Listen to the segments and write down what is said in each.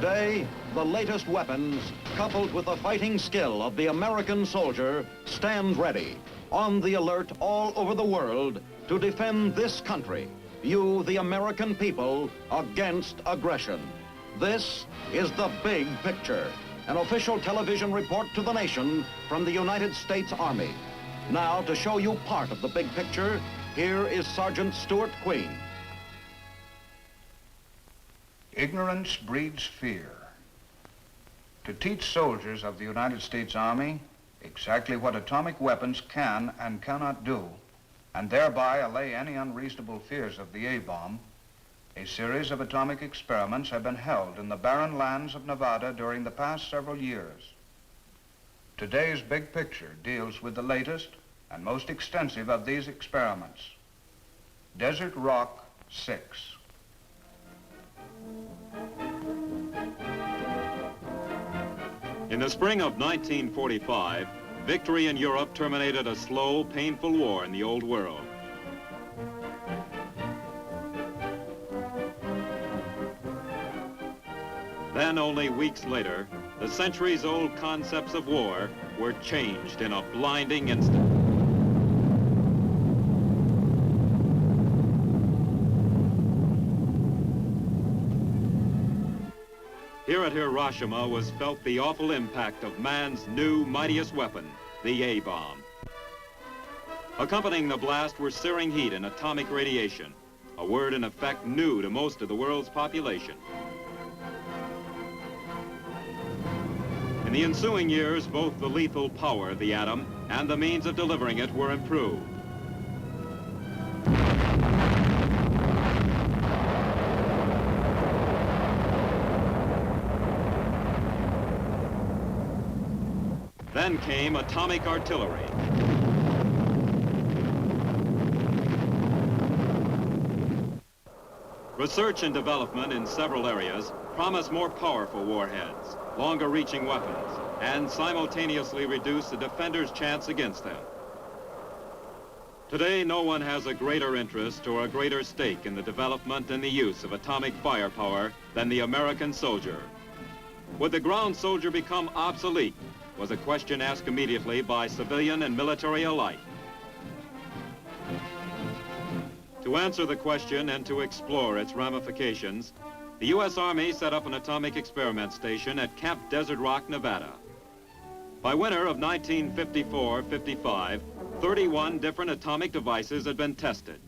Today, the latest weapons, coupled with the fighting skill of the American soldier, stand ready, on the alert all over the world to defend this country, you, the American people, against aggression. This is the big picture, an official television report to the nation from the United States Army. Now, to show you part of the big picture, here is Sergeant Stuart Queen. Ignorance breeds fear. To teach soldiers of the United States Army exactly what atomic weapons can and cannot do, and thereby allay any unreasonable fears of the A-bomb, a series of atomic experiments have been held in the barren lands of Nevada during the past several years. Today's big picture deals with the latest and most extensive of these experiments, Desert Rock 6. In the spring of 1945, victory in Europe terminated a slow, painful war in the old world. Then, only weeks later, the centuries-old concepts of war were changed in a blinding instant. Here at Hiroshima was felt the awful impact of man's new, mightiest weapon, the A-bomb. Accompanying the blast were searing heat and atomic radiation, a word in effect new to most of the world's population. In the ensuing years, both the lethal power of the atom and the means of delivering it were improved. Then came atomic artillery. Research and development in several areas promise more powerful warheads, longer-reaching weapons, and simultaneously reduce the defender's chance against them. Today, no one has a greater interest or a greater stake in the development and the use of atomic firepower than the American soldier. Would the ground soldier become obsolete? Was a question asked immediately by civilian and military alike. To answer the question and to explore its ramifications, the U.S. Army set up an atomic experiment station at Camp Desert Rock, Nevada. By winter of 1954-55, 31 different atomic devices had been tested.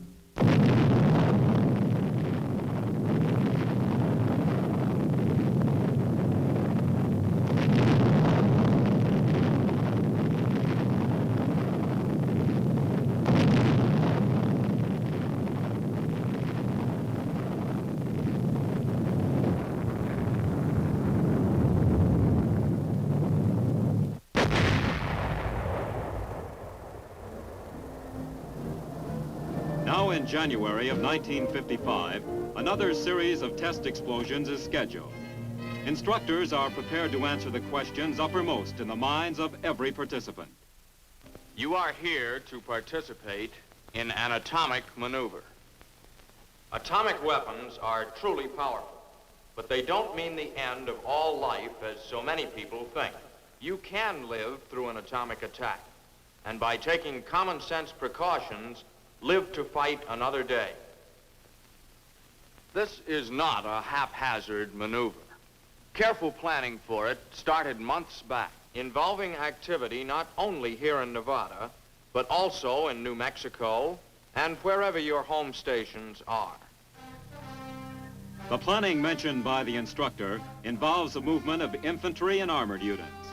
Now in January of 1955, another series of test explosions is scheduled. Instructors are prepared to answer the questions uppermost in the minds of every participant. You are here to participate in an atomic maneuver. Atomic weapons are truly powerful, but they don't mean the end of all life as so many people think. You can live through an atomic attack, and by taking common sense precautions, live to fight another day. This is not a haphazard maneuver. Careful planning for it started months back, involving activity not only here in Nevada, but also in New Mexico and wherever your home stations are. The planning mentioned by the instructor involves the movement of infantry and armored units.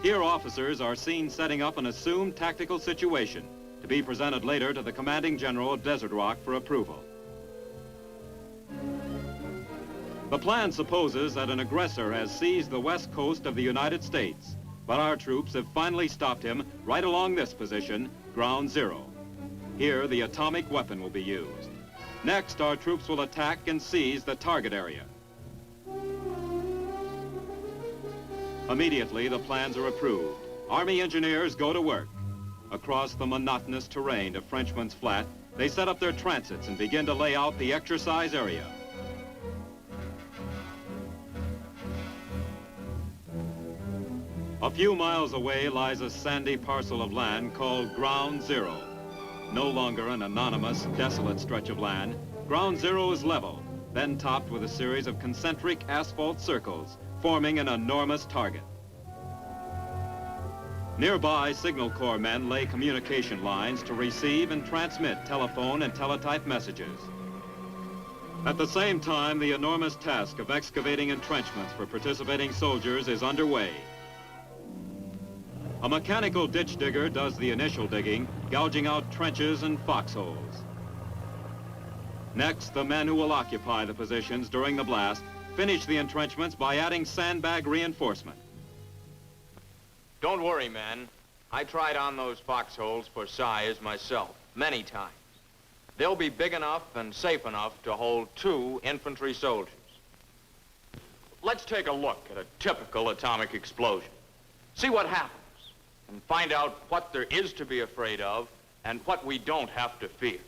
Here, officers are seen setting up an assumed tactical situation to be presented later to the commanding general of Desert Rock for approval. The plan supposes that an aggressor has seized the west coast of the United States, but our troops have finally stopped him right along this position, ground zero. Here, the atomic weapon will be used. Next, our troops will attack and seize the target area. Immediately, the plans are approved. Army engineers go to work. Across the monotonous terrain of Frenchman's Flat, they set up their transits and begin to lay out the exercise area. A few miles away lies a sandy parcel of land called Ground Zero. No longer an anonymous, desolate stretch of land, Ground Zero is level, then topped with a series of concentric asphalt circles, forming an enormous target. Nearby, Signal Corps men lay communication lines to receive and transmit telephone and teletype messages. At the same time, the enormous task of excavating entrenchments for participating soldiers is underway. A mechanical ditch digger does the initial digging, gouging out trenches and foxholes. Next, the men who will occupy the positions during the blast finish the entrenchments by adding sandbag reinforcement. Don't worry, men. I tried on those foxholes for size myself, many times. They'll be big enough and safe enough to hold 2 infantry soldiers. Let's take a look at a typical atomic explosion. See what happens, and find out what there is to be afraid of and what we don't have to fear.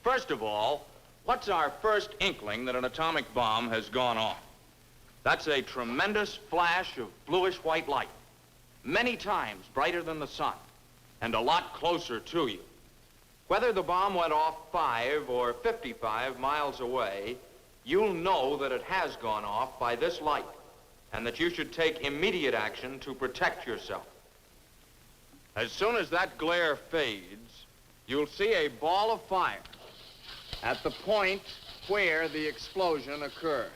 First of all, what's our first inkling that an atomic bomb has gone off? That's a tremendous flash of bluish-white light, many times brighter than the sun, and a lot closer to you. Whether the bomb went off 5 or 55 miles away, you'll know that it has gone off by this light, and that you should take immediate action to protect yourself. As soon as that glare fades, you'll see a ball of fire at the point where the explosion occurred.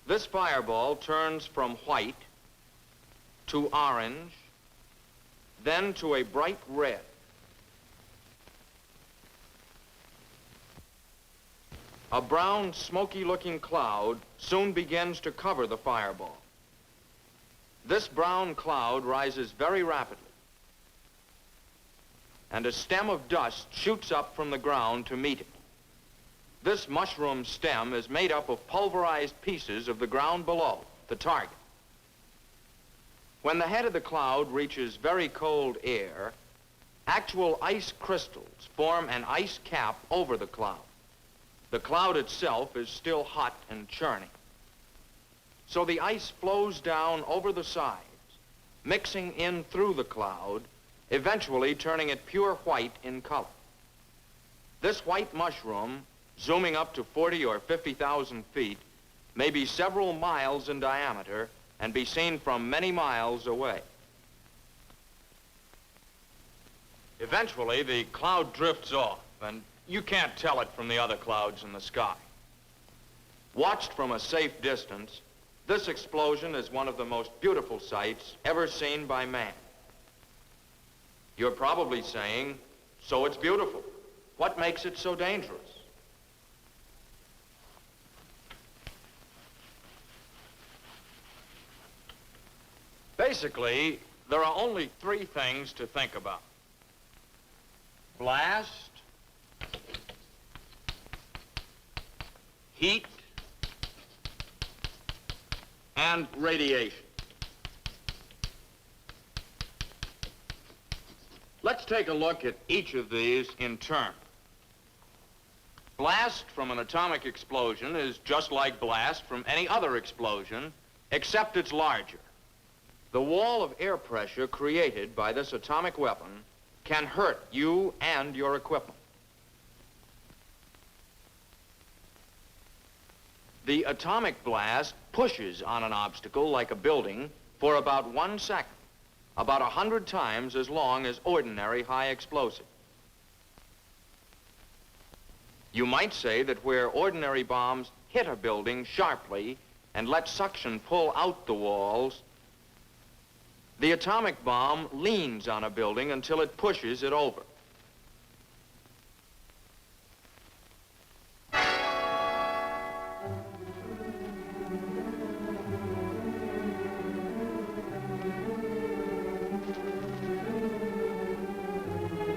This fireball turns from white to orange, then to a bright red. A brown, smoky-looking cloud soon begins to cover the fireball. This brown cloud rises very rapidly, and a stem of dust shoots up from the ground to meet it. This mushroom stem is made up of pulverized pieces of the ground below, the target. When the head of the cloud reaches very cold air, actual ice crystals form an ice cap over the cloud. The cloud itself is still hot and churning. So the ice flows down over the sides, mixing in through the cloud, eventually turning it pure white in color. This white mushroom, zooming up to 40 or 50,000 feet, may be several miles in diameter and be seen from many miles away. Eventually, the cloud drifts off, and you can't tell it from the other clouds in the sky. Watched from a safe distance, this explosion is one of the most beautiful sights ever seen by man. You're probably saying, so it's beautiful. What makes it so dangerous? Basically, there are only 3 things to think about: blast, heat, and radiation. Let's take a look at each of these in turn. Blast from an atomic explosion is just like blast from any other explosion, except it's larger. The wall of air pressure created by this atomic weapon can hurt you and your equipment. The atomic blast pushes on an obstacle like a building for about 1 second, about 100 times as long as ordinary high explosive. You might say that where ordinary bombs hit a building sharply and let suction pull out the walls, the atomic bomb leans on a building until it pushes it over.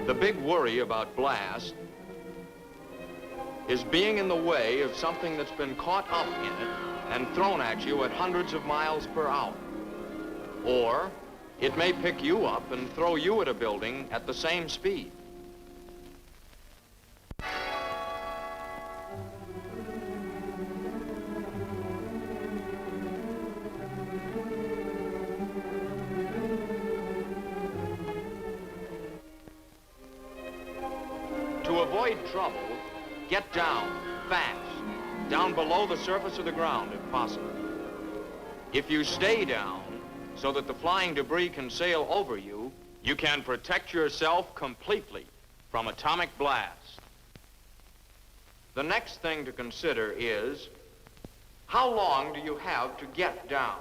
The big worry about blast is being in the way of something that's been caught up in it and thrown at you at hundreds of miles per hour. Or it may pick you up and throw you at a building at the same speed. avoid trouble, get down fast, down below the surface of the ground if possible. If you stay down so that the flying debris can sail over you, you can protect yourself completely from atomic blast. The next thing to consider is, how long do you have to get down?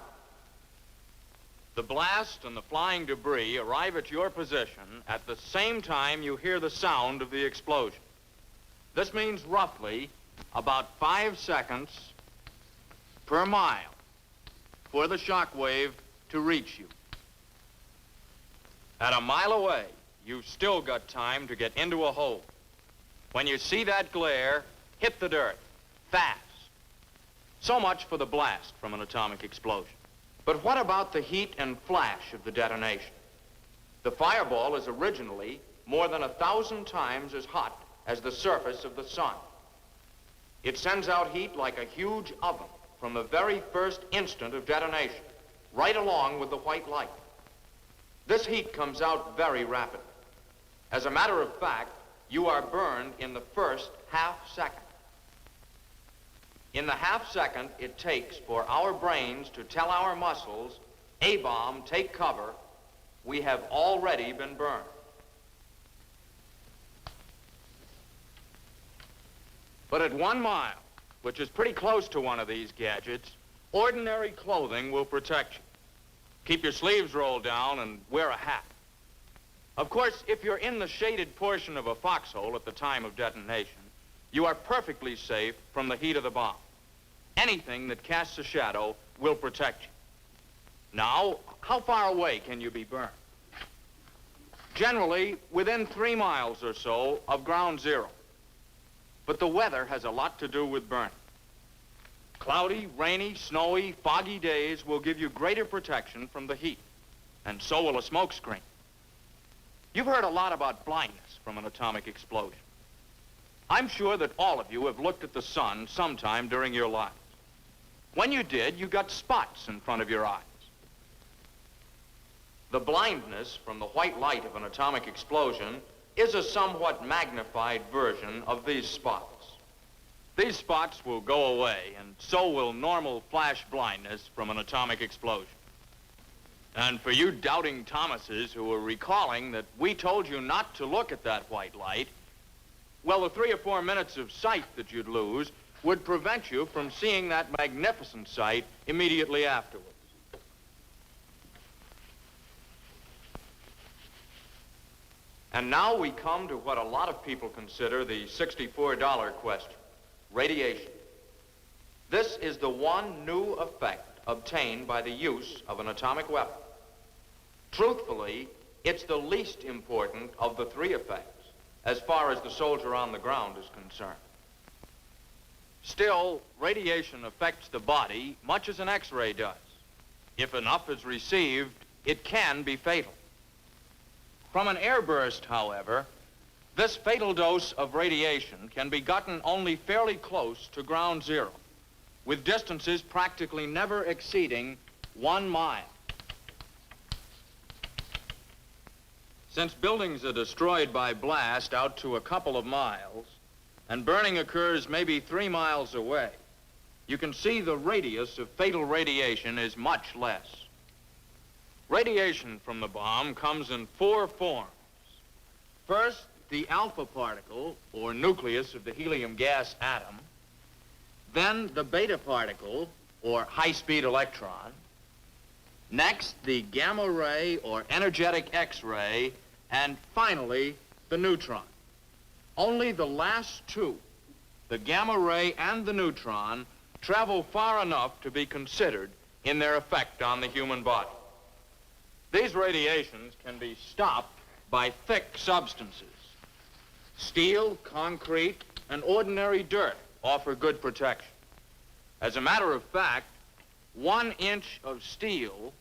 The blast and the flying debris arrive at your position at the same time you hear the sound of the explosion. This means roughly about 5 seconds per mile for the shock wave to reach you. At a mile away, you've still got time to get into a hole. When you see that glare, hit the dirt, fast. So much for the blast from an atomic explosion. But what about the heat and flash of the detonation? The fireball is originally more than 1,000 times as hot as the surface of the sun. It sends out heat like a huge oven from the very first instant of detonation, right along with the white light. This heat comes out very rapidly. As a matter of fact, you are burned in the first half second. In the half second it takes for our brains to tell our muscles, A-bomb, take cover, we have already been burned. But at 1 mile, which is pretty close to one of these gadgets, ordinary clothing will protect you. Keep your sleeves rolled down and wear a hat. Of course, if you're in the shaded portion of a foxhole at the time of detonation, you are perfectly safe from the heat of the bomb. Anything that casts a shadow will protect you. Now, how far away can you be burned? Generally, within 3 miles or so of ground zero. But the weather has a lot to do with burning. Cloudy, rainy, snowy, foggy days will give you greater protection from the heat, and so will a smoke screen. You've heard a lot about blindness from an atomic explosion. I'm sure that all of you have looked at the sun sometime during your lives. When you did, you got spots in front of your eyes. The blindness from the white light of an atomic explosion is a somewhat magnified version of these spots. These spots will go away, and so will normal flash blindness from an atomic explosion. And for you doubting Thomases who are recalling that we told you not to look at that white light, well, the 3 or 4 minutes of sight that you'd lose would prevent you from seeing that magnificent sight immediately afterwards. And now we come to what a lot of people consider the $64 question, radiation. This is the one new effect obtained by the use of an atomic weapon. Truthfully, it's the least important of the 3 effects, as far as the soldier on the ground is concerned. Still, radiation affects the body much as an X-ray does. If enough is received, it can be fatal. From an airburst, however, this fatal dose of radiation can be gotten only fairly close to ground zero, with distances practically never exceeding 1 mile. Since buildings are destroyed by blast out to a couple of miles, and burning occurs maybe 3 miles away, you can see the radius of fatal radiation is much less. Radiation from the bomb comes in 4 forms. First, the alpha particle, or nucleus of the helium gas atom. Then the beta particle, or high-speed electron. Next, the gamma ray, or energetic X-ray. And finally, the neutron. Only the last 2, the gamma ray and the neutron, travel far enough to be considered in their effect on the human body. These radiations can be stopped by thick substances. Steel, concrete, and ordinary dirt offer good protection. As a matter of fact, 1 inch of steel,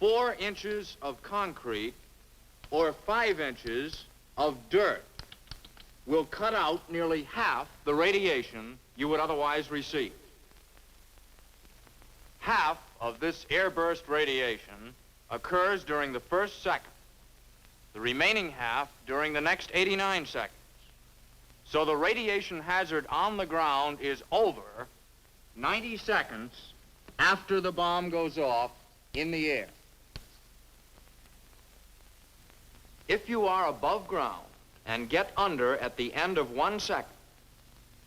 4 inches of concrete, or 5 inches of dirt will cut out nearly half the radiation you would otherwise receive. Half of this airburst radiation occurs during the first second, the remaining half during the next 89 seconds. So the radiation hazard on the ground is over 90 seconds after the bomb goes off in the air. If you are above ground and get under at the end of 1 second,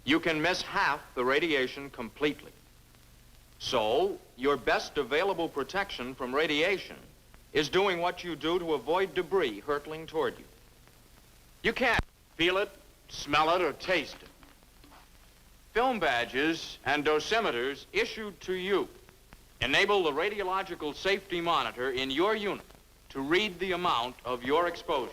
you can miss half the radiation completely. So, your best available protection from radiation is doing what you do to avoid debris hurtling toward you. You can't feel it, smell it, or taste it. Film badges and dosimeters issued to you enable the radiological safety monitor in your unit to read the amount of your exposure.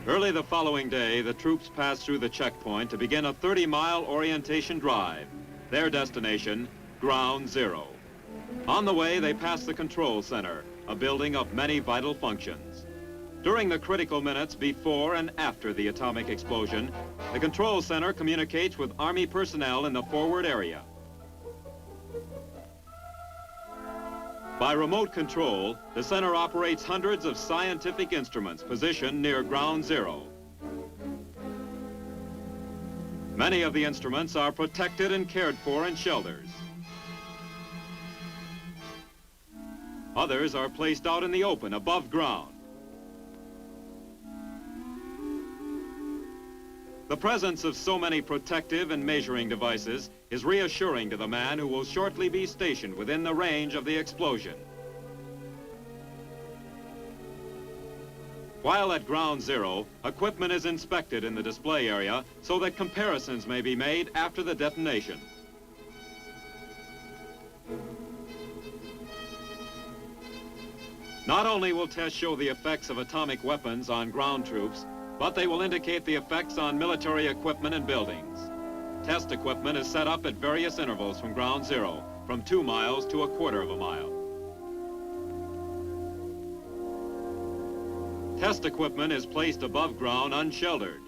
Early the following day, the troops passed through the checkpoint to begin a 30-mile orientation drive. Their destination, Ground Zero. On the way, they passed the control center, a building of many vital functions. During the critical minutes before and after the atomic explosion, the control center communicates with Army personnel in the forward area. By remote control, the center operates hundreds of scientific instruments positioned near Ground Zero. Many of the instruments are protected and cared for in shelters. Others are placed out in the open above ground. The presence of so many protective and measuring devices is reassuring to the man who will shortly be stationed within the range of the explosion. While at Ground Zero, equipment is inspected in the display area so that comparisons may be made after the detonation. Not only will tests show the effects of atomic weapons on ground troops, but they will indicate the effects on military equipment and buildings. Test equipment is set up at various intervals from Ground Zero, from 2 miles to 1/4 of a mile. Test equipment is placed above ground unsheltered,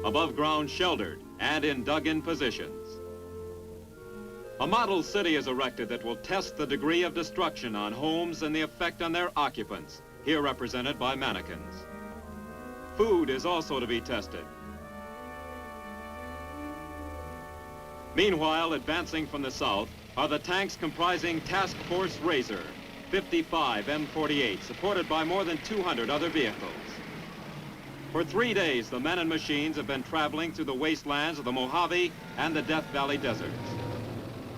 above ground sheltered, and in dug-in positions. A model city is erected that will test the degree of destruction on homes and the effect on their occupants, here represented by mannequins. Food is also to be tested. Meanwhile, advancing from the south are the tanks comprising Task Force Razor, 55 M48, supported by more than 200 other vehicles. For 3 days, the men and machines have been traveling through the wastelands of the Mojave and the Death Valley deserts.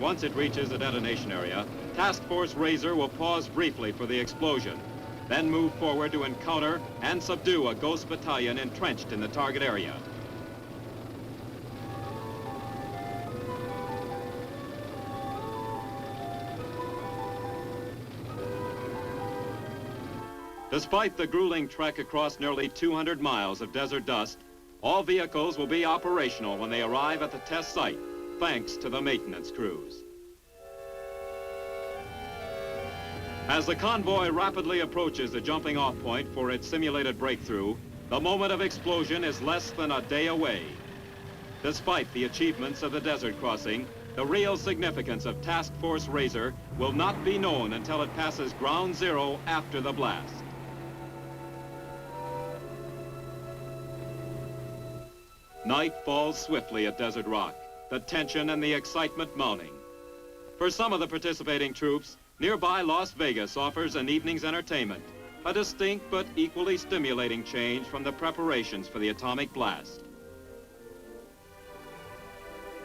Once it reaches the detonation area, Task Force Razor will pause briefly for the explosion, then move forward to encounter and subdue a ghost battalion entrenched in the target area. Despite the grueling trek across nearly 200 miles of desert dust, all vehicles will be operational when they arrive at the test site, thanks to the maintenance crews. As the convoy rapidly approaches the jumping-off point for its simulated breakthrough, the moment of explosion is less than a day away. Despite the achievements of the desert crossing, the real significance of Task Force Razor will not be known until it passes Ground Zero after the blast. Night falls swiftly at Desert Rock, the tension and the excitement mounting. For some of the participating troops, nearby Las Vegas offers an evening's entertainment, a distinct but equally stimulating change from the preparations for the atomic blast.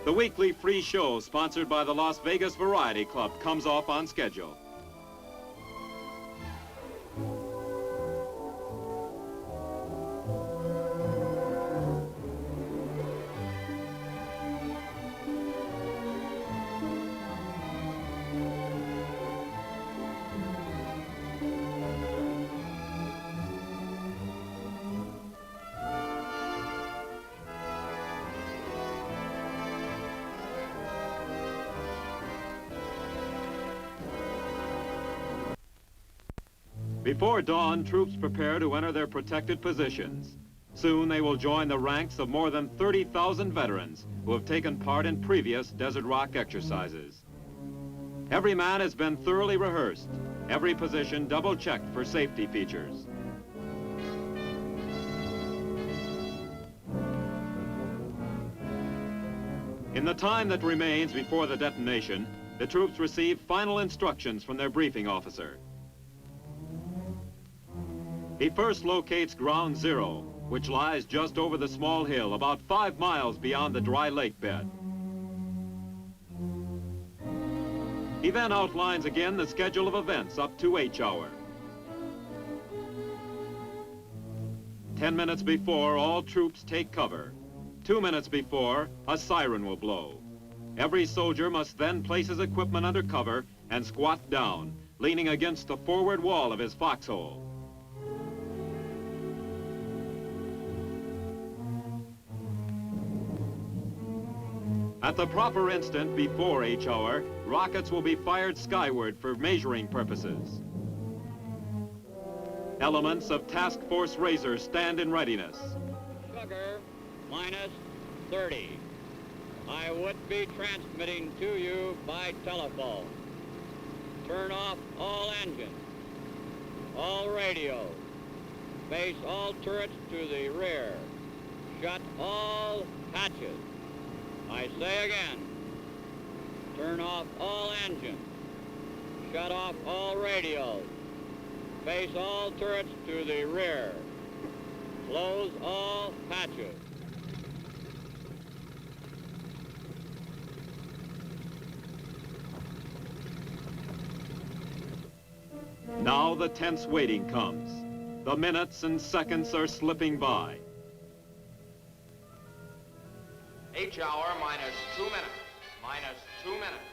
The weekly free show sponsored by the Las Vegas Variety Club comes off on schedule. Before dawn, troops prepare to enter their protected positions. Soon they will join the ranks of more than 30,000 veterans who have taken part in previous Desert Rock exercises. Every man has been thoroughly rehearsed, every position double-checked for safety features. In the time that remains before the detonation, the troops receive final instructions from their briefing officer. He first locates Ground Zero, which lies just over the small hill, about 5 miles beyond the dry lake bed. He then outlines again the schedule of events up to H hour. 10 minutes before, all troops take cover. 2 minutes before, a siren will blow. Every soldier must then place his equipment under cover and squat down, leaning against the forward wall of his foxhole. At the proper instant before H hour, rockets will be fired skyward for measuring purposes. Elements of Task Force Razor stand in readiness. Sugar, minus 30. I would be transmitting to you by telephone. Turn off all engines, all radios. Face all turrets to the rear. Shut all hatches. I say again, turn off all engines. Shut off all radios. Face all turrets to the rear. Close all hatches. Now the tense waiting comes. The minutes and seconds are slipping by. H hour minus 2 minutes. Minus 2 minutes.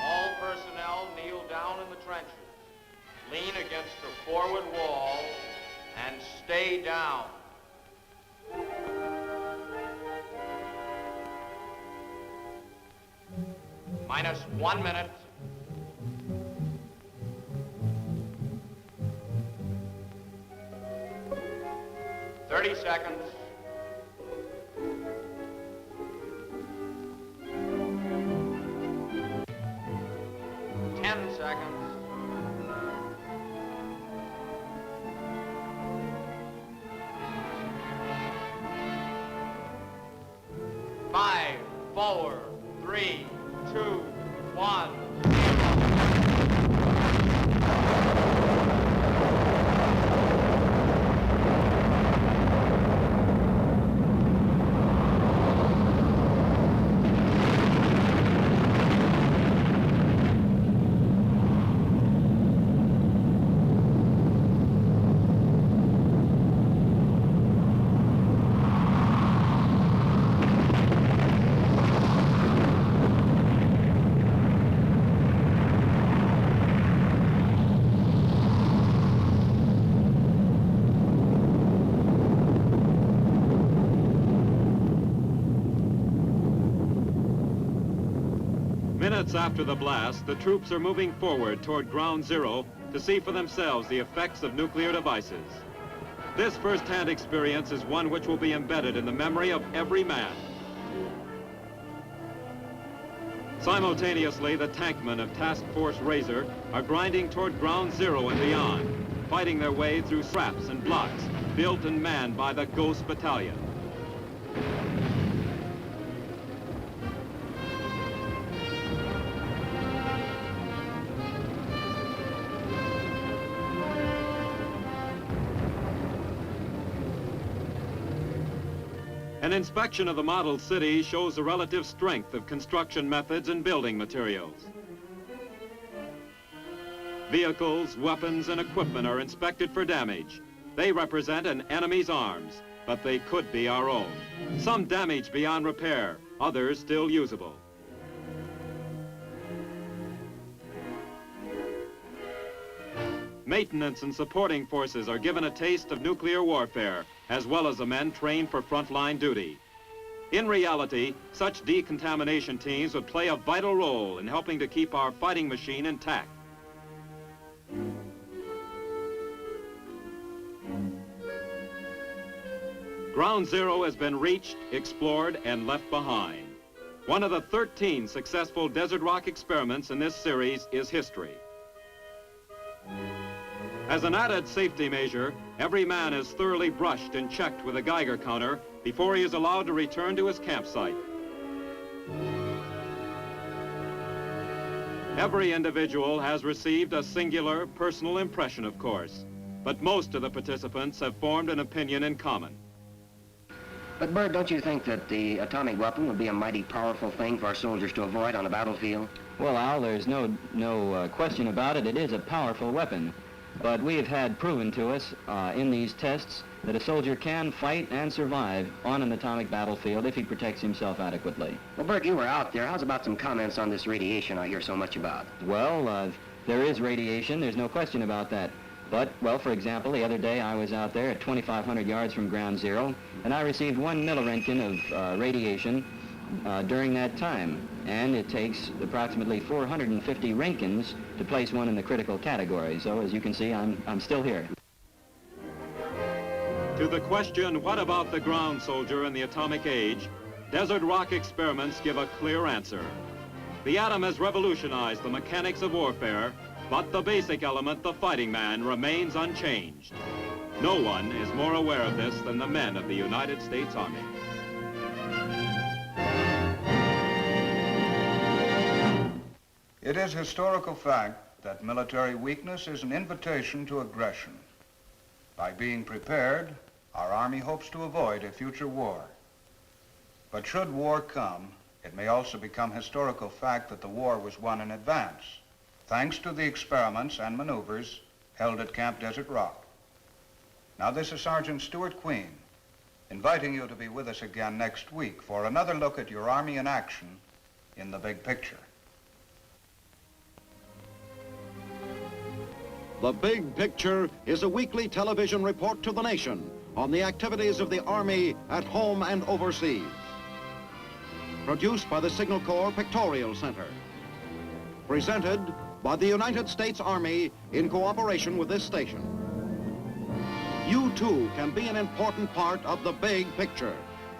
All personnel kneel down in the trenches. Lean against the forward wall and stay down. Minus 1 minute. Thirty seconds. 10 seconds. 5, 4, 3, 2, 1. Minutes after the blast, the troops are moving forward toward Ground Zero to see for themselves the effects of nuclear devices. This first-hand experience is one which will be embedded in the memory of every man. Simultaneously, the tankmen of Task Force Razor are grinding toward Ground Zero and beyond, fighting their way through traps and blocks built and manned by the Ghost Battalion. An inspection of the model city shows the relative strength of construction methods and building materials. Vehicles, weapons, and equipment are inspected for damage. They represent an enemy's arms, but they could be our own. Some damaged beyond repair, others still usable. Maintenance and supporting forces are given a taste of nuclear warfare, as well as the men trained for frontline duty. In reality, such decontamination teams would play a vital role in helping to keep our fighting machine intact. Ground Zero has been reached, explored, and left behind. One of the 13 successful desert rock experiments in this series is history. As an added safety measure, every man is thoroughly brushed and checked with a Geiger counter before he is allowed to return to his campsite. Every individual has received a singular personal impression, of course, but most of the participants have formed an opinion in common. But, Bert, don't you think that the atomic weapon would be a mighty powerful thing for our soldiers to avoid on a battlefield? Well, Al, there's no question about it. It is a powerful weapon. But we have had proven to us in these tests that a soldier can fight and survive on an atomic battlefield if he protects himself adequately. Well, Bert, you were out there. How's about some comments on this radiation I hear so much about? Well, there is radiation. There's no question about that. But, well, for example, the other day I was out there at 2,500 yards from ground zero, and I received 1 milliroentgen of radiation during that time. And it takes approximately 450 Roentgens to place one in the critical category. So, as you can see, I'm still here. To the question, what about the ground soldier in the atomic age, desert rock experiments give a clear answer. The atom has revolutionized the mechanics of warfare, but the basic element, the fighting man, remains unchanged. No one is more aware of this than the men of the United States Army. It is historical fact that military weakness is an invitation to aggression. By being prepared, our Army hopes to avoid a future war. But should war come, it may also become historical fact that the war was won in advance, thanks to the experiments and maneuvers held at Camp Desert Rock. Now, this is Sergeant Stuart Queen, inviting you to be with us again next week for another look at your Army in action in the big picture. The Big Picture is a weekly television report to the nation on the activities of the Army at home and overseas. Produced by the Signal Corps Pictorial Center. Presented by the United States Army in cooperation with this station. You too can be an important part of the big picture.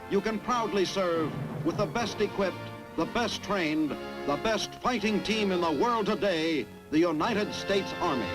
You can proudly serve with the best equipped, the best trained, the best fighting team in the world today, the United States Army.